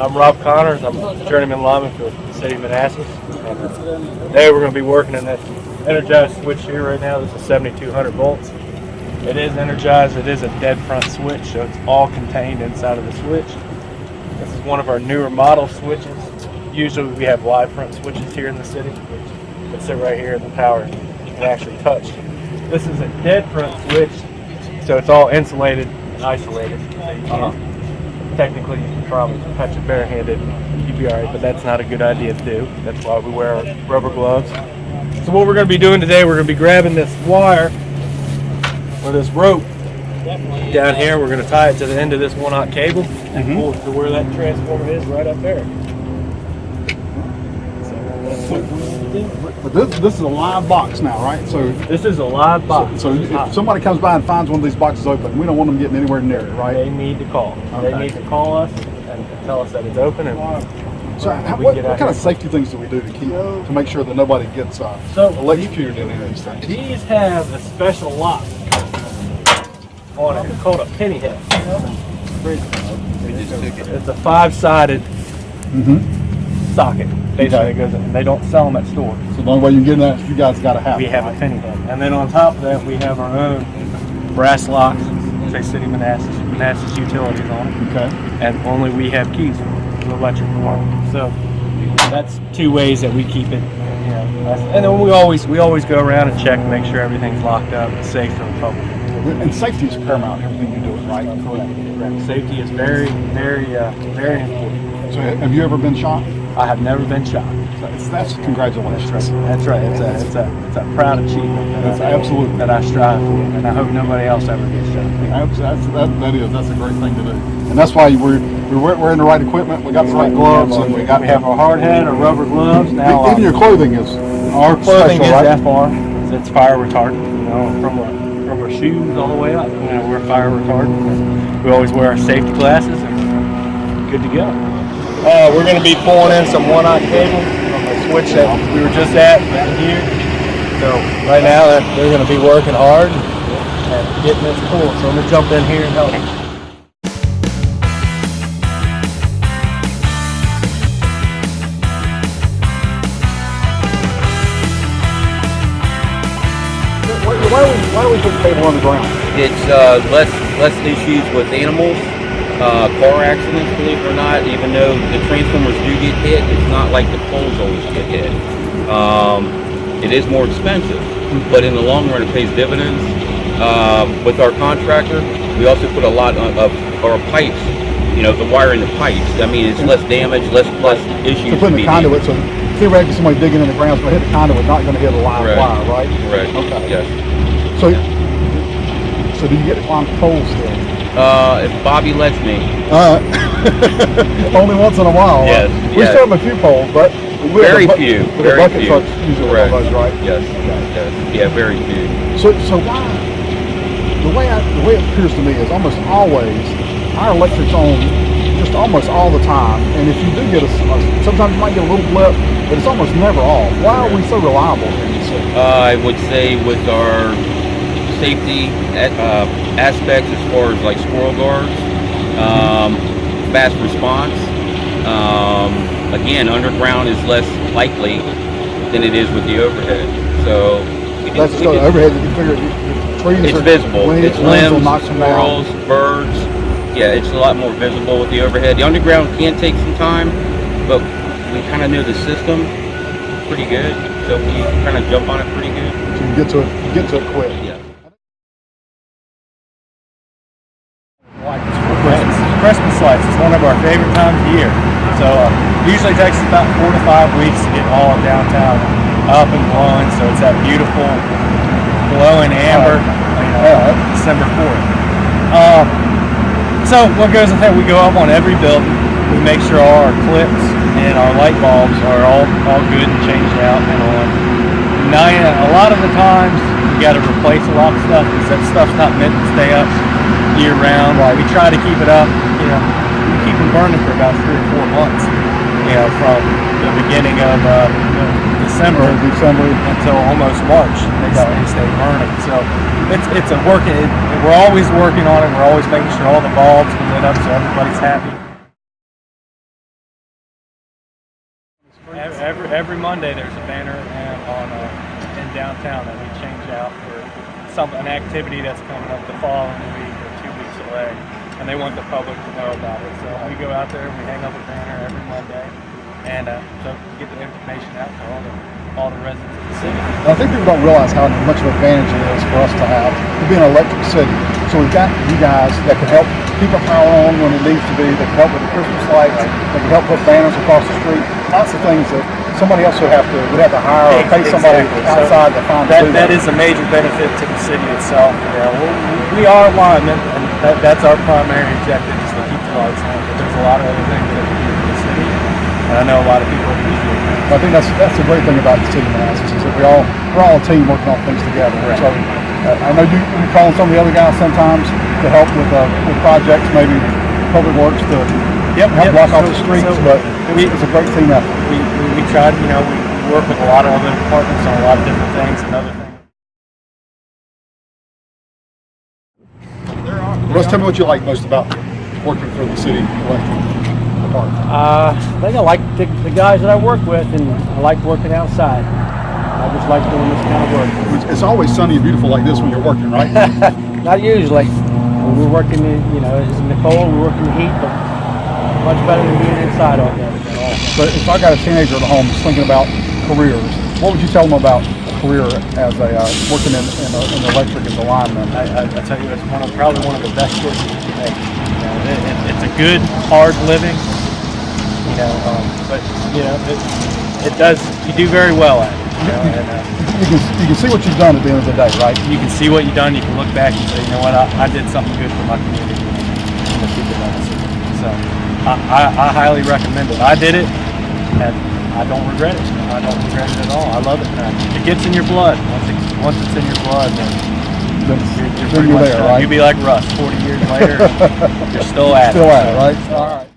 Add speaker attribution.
Speaker 1: I'm Rob Connors. I'm a journeyman lineman for the city of Manassas. And today we're going to be working in this energized switch here right now. This is 7,200 volts. It is energized. It is a dead front switch, so it's all contained inside of the switch. This is one of our newer model switches. Usually we have wide front switches here in the city, which would sit right here and the power can actually touch. This is a dead front switch, so it's all insulated and isolated. So you can't, technically you can probably touch it barehanded and you'd be alright, but that's not a good idea to do. That's why we wear our rubber gloves. So what we're going to be doing today, we're going to be grabbing this wire or this rope down here. We're going to tie it to the end of this 1/aught cable and pull it to where that transformer is, right up there. So that's what we're going to do.
Speaker 2: But this is a live box now, right? So
Speaker 1: this is a live box.
Speaker 2: So if somebody comes by and finds one of these boxes open, we don't want them getting anywhere near it, right?
Speaker 1: They need to call. Okay. They need to call us and tell us that it's open. And
Speaker 2: so what kind of safety things do we do to make sure that nobody gets electrocuted in any of these things?
Speaker 1: These have a special lock on it. It's called a penny head. It's a 5-sided socket. Basically, it goes in. They don't sell them at stores.
Speaker 2: So the only way you can get in that is you guys got to have it.
Speaker 1: We have a penny head. And then on top of that, we have our own brass locks, say City Manassas Utilities on it.
Speaker 2: Okay.
Speaker 1: And only we have keys for the electric department. So that's 2 ways that we keep it. And then we always go around and check and make sure everything's locked up and safe for the public.
Speaker 2: And safety is paramount. Everything you do is right.
Speaker 1: Correct. Safety is very, very, very important.
Speaker 2: So have you ever been shot?
Speaker 1: I have never been shot.
Speaker 2: That's congratulations.
Speaker 1: That's right. It's a proud achievement.
Speaker 2: That's absolutely
Speaker 1: that I strive for, and I hope nobody else ever gets shot.
Speaker 2: That's a great thing to do, and that's why we're wearing the right equipment. We got the right gloves, and we have
Speaker 1: our hard hat, our rubber gloves. Now,
Speaker 2: even your clothing is
Speaker 1: our clothing
Speaker 2: special, right?
Speaker 1: is FR. It's fire retardant. From our shoes all the way up. We're fire retardant. We always wear our safety glasses, and good to go. We're going to be pulling in some 1/aught cable from the switch that we were just at in here. So right now they're going to be working hard and getting this pulled. So I'm going to jump in here and help.
Speaker 2: Why do we put the cable on the ground?
Speaker 3: It's less issues with animals. Car accidents, believe it or not, even though the transformers do get hit, it's not like the poles always get hit. It is more expensive, but in the long run it pays dividends. With our contractor, we also put a lot of our pipes, the wire in the pipes. I mean, it's less damage, less issues.
Speaker 2: So putting the conduit, so theoretically somebody digging in the ground is going to hit the conduit, not going to hit a live wire, right?
Speaker 3: Correct.
Speaker 2: Okay.
Speaker 3: Yes.
Speaker 2: So do you get to climb poles still?
Speaker 3: If Bobby lets me.
Speaker 2: Only once in a while.
Speaker 3: Yes.
Speaker 2: We still have a few poles, but
Speaker 3: very few.
Speaker 2: The bucket trucks usually
Speaker 3: Correct.
Speaker 2: Those, right?
Speaker 3: Yes. Yes. Yeah, very few.
Speaker 2: So why? The way it appears to me is almost always our electric's on just almost all the time, and if you do get sometimes you might get a little blip, but it's almost never off. Why are we so reliable in the city?
Speaker 3: I would say with our safety aspects as far as like squirrel guards, fast response. Again, underground is less likely than it is with the overhead. So
Speaker 2: that's the overhead. You can figure trees.
Speaker 3: It's visible. It's limbs, squirrels, birds. Yeah, it's a lot more visible with the overhead. The underground can take some time, but we kind of know the system pretty good, so we kind of jump on it pretty good.
Speaker 2: So you get to it quick.
Speaker 3: Yeah.
Speaker 1: Christmas lights is one of our favorite times of year. So usually takes us about 4 to 5 weeks to get all of downtown up and glowing. So it's that beautiful glowing amber, December 4th. So what goes with that? We go up on every building. We make sure all our clips and our light bulbs are all good and changed out and on. A lot of the times you got to replace a lot of stuff because that stuff's not meant to stay up year round. We try to keep it up, we keep them burning for about 3 or 4 months, from the beginning of December until almost March. They stay burning. So it's a working. We're always working on it. We're always making sure all the bulbs are lit up so everybody's happy. every Monday there's a banner in downtown that we change out for an activity that's coming up the following week or 2 weeks away, and they want the public to know about it. So we go out there and we hang up a banner every Monday, and so we get the information out to all the residents of the city.
Speaker 2: I think people don't realize how much of an advantage it is for us to be an electric city. So we've got you guys that can help keep our power on when it needs to be. They can help with the Christmas lights. They can help put banners across the street. Lots of things that somebody else would have to hire or pay somebody outside to find.
Speaker 1: That is a major benefit to the city itself. We are linemen, and that's our primary objective is to keep the lights on. But there's a lot of other things that we do for the city, and I know a lot of people appreciate that.
Speaker 2: I think that's the great thing about the city of Manassas is that we're all a team working on things together.
Speaker 1: Right.
Speaker 2: So I know you call on some of the other guys sometimes to help with projects, maybe public works to help block off the streets, but it's a great team effort.
Speaker 1: We try to, we work with a lot of other departments on a lot of different things and other things.
Speaker 2: Russ, tell me what you like most about working for the city electric department.
Speaker 4: I think I like the guys that I work with, and I like working outside. I just like doing this kind of work.
Speaker 2: It's always sunny and beautiful like this when you're working, right?
Speaker 4: Not usually. When we're working in, it's in the cold, we work in the heat, but much better than being inside all day.
Speaker 2: But if I got a teenager at home who's thinking about careers, what would you tell them about a career as working in electric as a lineman?
Speaker 1: I tell you, it's probably one of the best choices you can make. It's a good, hard living, but it does. You do very well at it.
Speaker 2: You can see what you've done at the end of the day, right?
Speaker 1: You can see what you've done. You can look back and say, you know what, I did something good for my community and the people that I serve. So I highly recommend it. I did it, and I don't regret it. I don't regret it at all. I love it. It gets in your blood. Once it's in your blood, then you're pretty much
Speaker 2: there, right?
Speaker 1: You'd be like Russ. 40 years later, you're still at it.
Speaker 2: Still at it, right? All right.